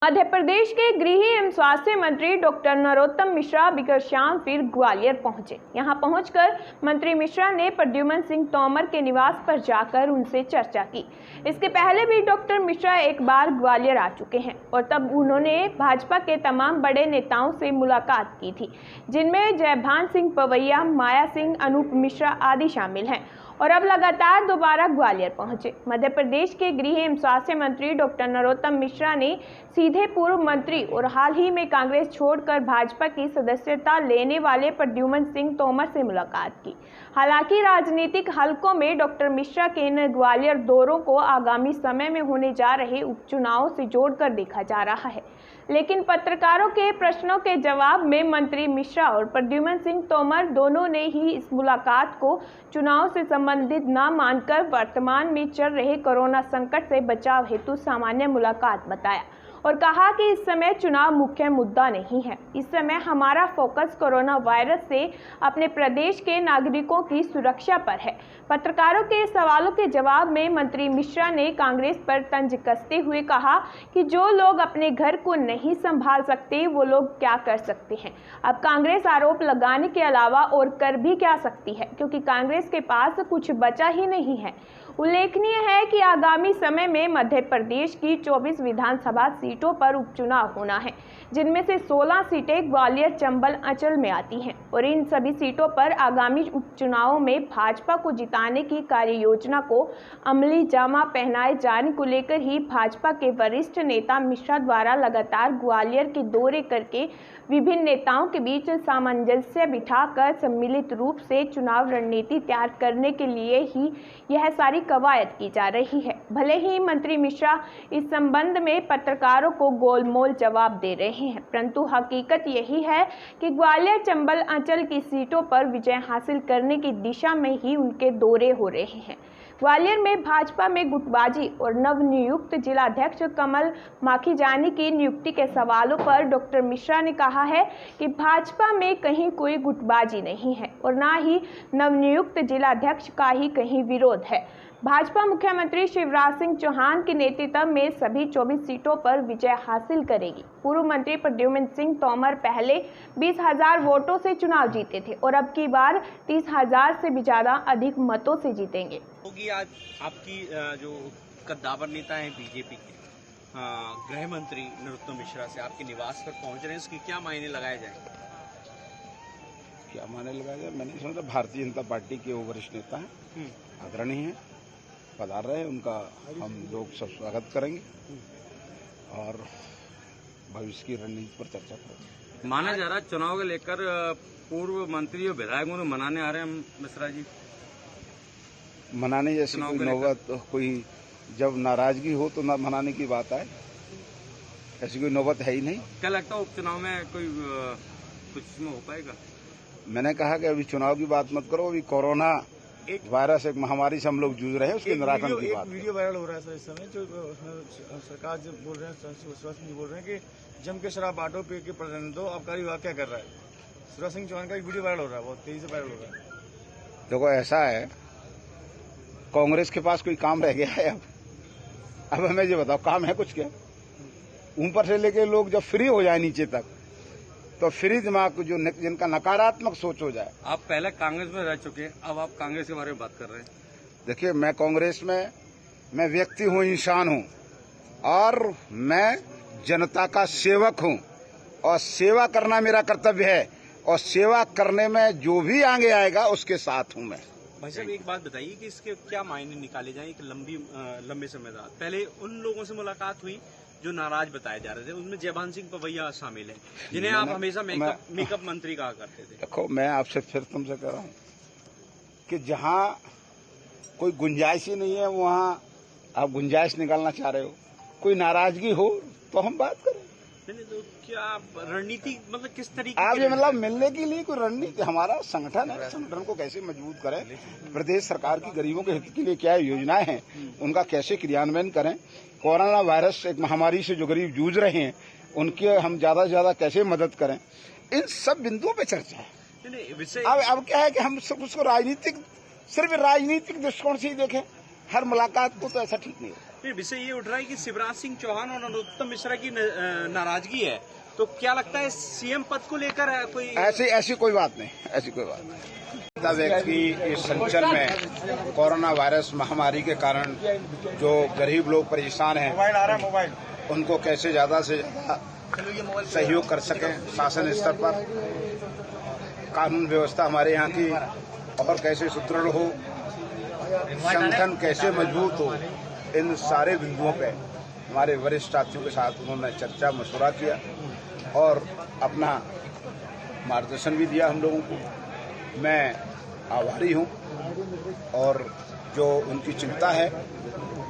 मध्य प्रदेश के गृह एवं स्वास्थ्य मंत्री डॉक्टर नरोत्तम मिश्रा बीकर शाम फिर ग्वालियर पहुंचे। यहां पहुंचकर मंत्री मिश्रा ने प्रद्युम्न सिंह तोमर के निवास पर जाकर उनसे चर्चा की। इसके पहले भी डॉक्टर मिश्रा एक बार ग्वालियर आ चुके हैं और तब उन्होंने भाजपा के तमाम बड़े नेताओं से मुलाकात की थी, जिनमें जयभान सिंह पवैया, माया सिंह, अनूप मिश्रा आदि शामिल हैं और अब लगातार दोबारा ग्वालियर पहुंचे। मध्य प्रदेश के गृह एवं स्वास्थ्य मंत्री डॉक्टर नरोत्तम मिश्रा ने सीधे पूर्व मंत्री और हाल ही में कांग्रेस छोड़कर भाजपा की सदस्यता लेने वाले प्रद्युम्न सिंह तोमर से मुलाकात की। हालांकि राजनीतिक हलकों में डॉक्टर मिश्रा के इन ग्वालियर दौरों को आगामी समय में होने जा रहे उपचुनावों से जोड़कर देखा जा रहा है, लेकिन पत्रकारों के प्रश्नों के जवाब में मंत्री मिश्रा और प्रद्युम्न सिंह तोमर दोनों ने ही इस मुलाकात को चुनाव से संबंधित न मानकर वर्तमान में चल रहे कोरोना संकट से बचाव हेतु सामान्य मुलाकात बताया और कहा कि इस समय चुनाव मुख्य मुद्दा नहीं है। इस समय हमारा फोकस कोरोना वायरस से अपने प्रदेश के नागरिकों की सुरक्षा पर है। पत्रकारों के सवालों के जवाब में मंत्री मिश्रा ने कांग्रेस पर तंज कसते हुए कहा कि जो लोग अपने घर को नहीं संभाल सकते वो लोग क्या कर सकते हैं। अब कांग्रेस आरोप लगाने के अलावा और कर भी क्या सकती है, क्योंकि कांग्रेस के पास कुछ बचा ही नहीं है। उल्लेखनीय है कि आगामी समय में मध्य प्रदेश की 24 विधानसभा सीटों पर उपचुनाव होना है, जिनमें से 16 सीटें ग्वालियर, चंबल, अंचल में आती हैं और इन सभी सीटों पर आगामी उपचुनावों में भाजपा को जिताने की कार्य योजना को अमली जामा पहनाए जाने को लेकर ही भाजपा के वरिष्ठ नेता मिश्रा द्वारा लगातार ग्वालियर के दौरे करके विभिन्न नेताओं के बीच सामंजस्य बिठाकर सम्मिलित रूप से चुनाव रणनीति तैयार करने के लिए ही यह सारी कवायद की जा रही है। भले ही मंत्री मिश्रा इस संबंध में पत्रकारों को गोलमोल जवाब दे रहे हैं, परंतु हकीकत यही है कि ग्वालियर, चंबल, अंचल की सीटों पर विजय हासिल करने की दिशा में ही उनके दौरे हो रहे हैं। ग्वालियर में भाजपा में गुटबाजी और नवनियुक्त जिलाध्यक्ष कमल माखीजानी की नियुक्ति के सवालों पर डॉक्टर मिश्रा ने कहा है कि भाजपा में कहीं कोई गुटबाजी नहीं है और ना ही नवनियुक्त जिलाध्यक्ष का ही कहीं विरोध है। भाजपा मुख्यमंत्री शिवराज सिंह चौहान के नेतृत्व में सभी 24 सीटों पर विजय हासिल करेगी। पूर्व मंत्री प्रद्युम्न सिंह तोमर पहले 20,000 वोटों से चुनाव जीते थे और अब की बार 30,000 से भी ज्यादा अधिक मतों से जीतेंगे। होगी आज आपकी जो कद्दावर नेता है बीजेपी के गृह मंत्री नरोत्तम मिश्रा से आपके निवास पर पहुंच रहे हैं, इसके क्या मायने लगाए जाएंगे? क्या मायने लगाए जाए? मैंने सुना था भारतीय जनता पार्टी के वो वरिष्ठ नेता हैं, आदरणीय हैं, पधार रहे हैं, उनका हम लोग सब स्वागत करेंगे और भविष्य की रणनीति पर चर्चा करेंगे। माना जा रहा है चुनाव को लेकर पूर्व मंत्री और विधायकों ने मनाने आ रहे हैं मिश्रा जी। मनाने जैसी कोई नौबत, कोई जब नाराजगी हो तो ना मनाने की बात आए, ऐसी कोई नौबत है ही नहीं। क्या लगता है उपचुनाव में कोई कुछ इसमें हो पाएगा? मैंने कहा कि अभी चुनाव की बात मत करो, अभी कोरोना वायरस एक महामारी से हम लोग जूझ रहे हैं, उसके निराकरण की बात। वीडियो वायरल हो रहा है सर इस समय, जो सरकार जो बोल रहे हैं, शिवराज जी बोल रहे हैं कि जम के शराब बांटो, पी के प्रदर्शन दो। आबकारी विभाग क्या कर रहा है? शिवराज सिंह चौहान का एक वीडियो वायरल हो रहा है, बहुत तेजी से वायरल हो रहा है। देखो, ऐसा है, कांग्रेस के पास कोई काम रह गया है? अब हमें ये बताओ, काम है कुछ क्या? ऊपर से लेके लोग जब फ्री हो जाए नीचे तक, तो फ्री दिमाग जो जिनका नकारात्मक सोच हो जाए। आप पहले कांग्रेस में रह चुके हैं, अब आप कांग्रेस के बारे में बात कर रहे हैं। देखिए, मैं कांग्रेस में मैं व्यक्ति हूँ, इंसान हूँ और मैं जनता का सेवक हूँ और सेवा करना मेरा कर्तव्य है और सेवा करने में जो भी आगे आएगा उसके साथ हूँ मैं। भाई साहब, एक बात बताइए कि इसके क्या मायने निकाले जाएं? एक लंबे समय बाद पहले उन लोगों से मुलाकात हुई जो नाराज बताए जा रहे थे, उनमें जयभान सिंह पवैया शामिल है, जिन्हें आप हमेशा मेकअप मंत्री कहा करते थे। देखो, मैं आपसे फिर तुमसे कह रहा हूँ कि जहाँ कोई गुंजाइश ही नहीं है वहाँ आप गुंजाइश निकालना चाह रहे हो। कोई नाराजगी हो तो हम बात करें। तो क्या रणनीति, मतलब किस तरीके आप ये मतलब मिलने के लिए कोई रणनीति? हमारा संगठन है, संगठन को कैसे मजबूत करें, प्रदेश सरकार की गरीबों के हित के लिए क्या योजनाएं हैं उनका कैसे क्रियान्वयन करें, कोरोना वायरस एक महामारी से जो गरीब जूझ रहे हैं उनकी हम ज्यादा से ज्यादा कैसे मदद करें, इन सब बिंदुओं पे चर्चा है। अब क्या है कि हम सब उसको सिर्फ राजनीतिक दृष्टिकोण से ही देखें? हर मुलाकात को तो ऐसा ठीक नहीं होता। फिर विषय ये उठ रहा है कि शिवराज सिंह चौहान और नरोत्तम मिश्रा की नाराजगी है, तो क्या लगता है सीएम पद को लेकर कोई ऐसी कोई बात नहीं, ऐसी कोई बात नहीं। व्यक्ति की इस संचल में कोरोना वायरस महामारी के कारण जो गरीब लोग परेशान हैं, उनको कैसे ज्यादा से ज्यादा सहयोग कर सकें, शासन स्तर पर कानून व्यवस्था हमारे यहाँ की और कैसे सुदृढ़ हो, संगठन कैसे मजबूत हो, इन सारे बिंदुओं पे हमारे वरिष्ठ साथियों के साथ उन्होंने चर्चा मशवरा किया और अपना मार्गदर्शन भी दिया हम लोगों को। मैं आभारी हूं और जो उनकी चिंता है,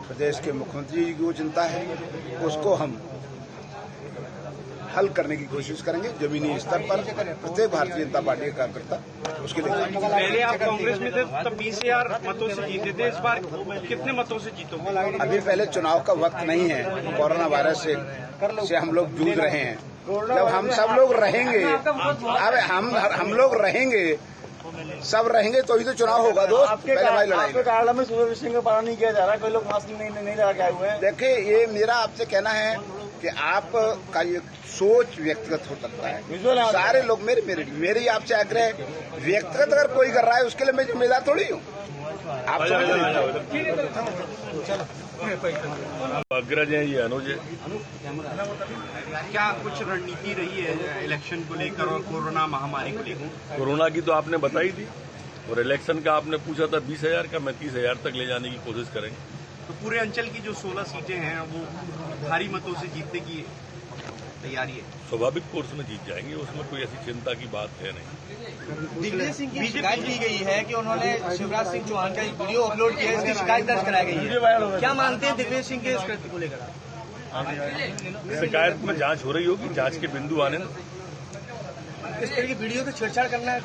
प्रदेश के मुख्यमंत्री जी की वो चिंता है, उसको हम हल करने की कोशिश करेंगे जमीनी स्तर पर। प्रत्येक भारतीय जनता पार्टी के कार्यकर्ता उसके लिए। पहले आप कांग्रेस में थे तब 20,000 मतों से जीते थे, इस बार कितने मतों से जीतोगे? अभी पहले चुनाव का वक्त नहीं है, कोरोना वायरस से हम लोग जूझ रहे हैं। जब हम सब लोग रहेंगे, अब हम लोग रहेंगे, सब रहेंगे तो ही तो चुनाव होगा दोस्त। पहले भाई लड़ाई आपके कार्यालय में सूर्य सिंह का पालन नहीं किया जा रहा, कोई लोग मास्क नहीं लगा के आए हुए हैं। देखिए, ये मेरा आपसे कहना है कि आप का ये सोच व्यक्तिगत हो सकता है। सारे लोग मेरी आपसे आग्रह है, व्यक्तिगत अगर कोई कर रहा है उसके लिए मैं जिम्मेदार थोड़ी हूँ। आप अग्रज है, ये अनुज है। क्या कुछ रणनीति रही है इलेक्शन को लेकर और कोरोना महामारी को लेकर? कोरोना की तो आपने बताई थी, और इलेक्शन का आपने पूछा था 20,000 का, मैं 30,000 तक ले जाने की कोशिश करेंगे। तो पूरे अंचल की जो 16 सीटें हैं वो भारी मतों से जीतने की तैयारी है। स्वाभाविक कोर्स में जीत जाएंगे, उसमें कोई ऐसी चिंता की बात है नहीं। दिग्विजय सिंह की शिकायत की गई है कि उन्होंने शिवराज सिंह चौहान का एक वीडियो अपलोड किया है, इसकी शिकायत दर्ज कराई गई है। क्या मानते हैं दिग्विजय सिंह के इस कृत्य को लेकर? शिकायत में जांच हो रही होगी, जांच के बिंदु आने ना। इस तरह की वीडियो को छेड़छाड़ करना है,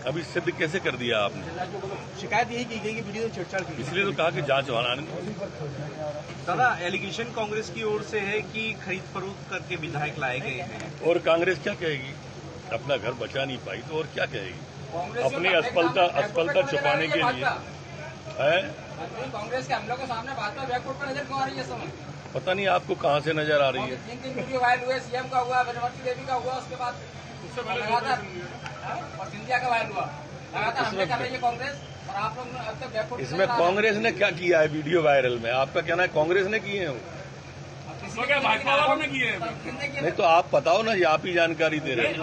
अभी सिद्ध कैसे कर दिया आपने? शिकायत यही की गई कि वीडियो छेड़छाड़ की। इसलिए तो कहा कि जांच होना आने। दादा, एलिगेशन कांग्रेस की ओर से है कि खरीद फरोख्त करके विधायक लाए गए हैं, और कांग्रेस क्या कहेगी? अपना घर बचा नहीं पाई तो और क्या कहेगी? अपनी असफलता छुपाने के लिए है। कांग्रेस के हमलों के सामने भाजपा बैकफुट पर नजर क्यों आ रही है इस समय? पता नहीं आपको कहाँ से नजर आ रही है। 3 वीडियो वायरल हुए, सीएम का हुआ, बनवर्ती देवी का हुआ, उसके बाद लगातार और सिंधिया का वायरल हुआ। लगातार हमले कर रही है कांग्रेस और आप लोग अब तक बैकफुट। इसमें कांग्रेस ने क्या किया है वीडियो वायरल में? आपका कहना है कांग्रेस ने किए हैं? भाजपा वालों ने किए हैं। नहीं तो आप बताओ ना, ये आप ही जानकारी दे रहे हैं।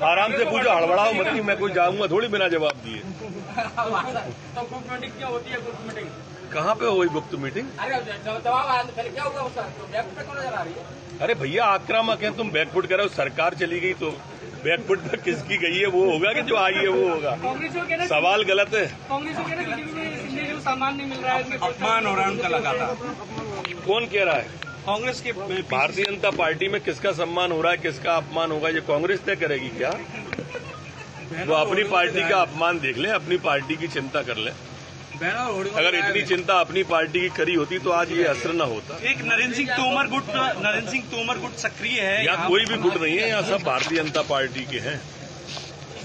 आराम से पूछो, हड़बड़ाओ मत कि मैं कोई जाऊंगा थोड़ी बिना जवाब दिए। तो ग्रुप मीटिंग क्या होती है? ग्रुप मीटिंग कहाँ पे हुई गुप्त मीटिंग? अरे जवाब आया तो फिर क्या हुआ उसका? तो बैकफुट पर क्यों नजर आ रही है? अरे भैया, आक्रामक है, तुम बैकफुट करो। सरकार चली गई तो बैकफुट पर किसकी गई है वो होगा कि जो आई है वो होगा? सवाल गलत है। कांग्रेस को कहना कि सामान नहीं मिल रहा है, अपमान हो रहा है उनका लगातार। कौन कह रहा है? कांग्रेस के भारतीय जनता पार्टी में किसका सम्मान हो रहा है, किसका अपमान होगा, ये कांग्रेस तय करेगी क्या? वो अपनी पार्टी का अपमान देख ले, अपनी पार्टी की चिंता कर ले। अगर इतनी चिंता अपनी पार्टी की करी होती तो आज ये असर न होता। एक नरेंद्र सिंह तोमर गुट सक्रिय है। यहाँ कोई भी गुट नहीं है, यहाँ सब भारतीय जनता पार्टी के हैं।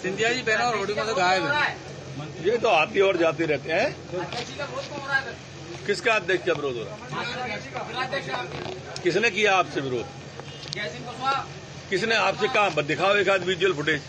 सिंधिया जी बहना और होर्डिंग में तो गायब है। ये तो आते और जाते रहते हैं। किसका अध्यक्ष का विरोध हो रहा है? किसने किया आपसे विरोध? किसने आपसे कहा? दिखाओ एक आध विजुअल फुटेज।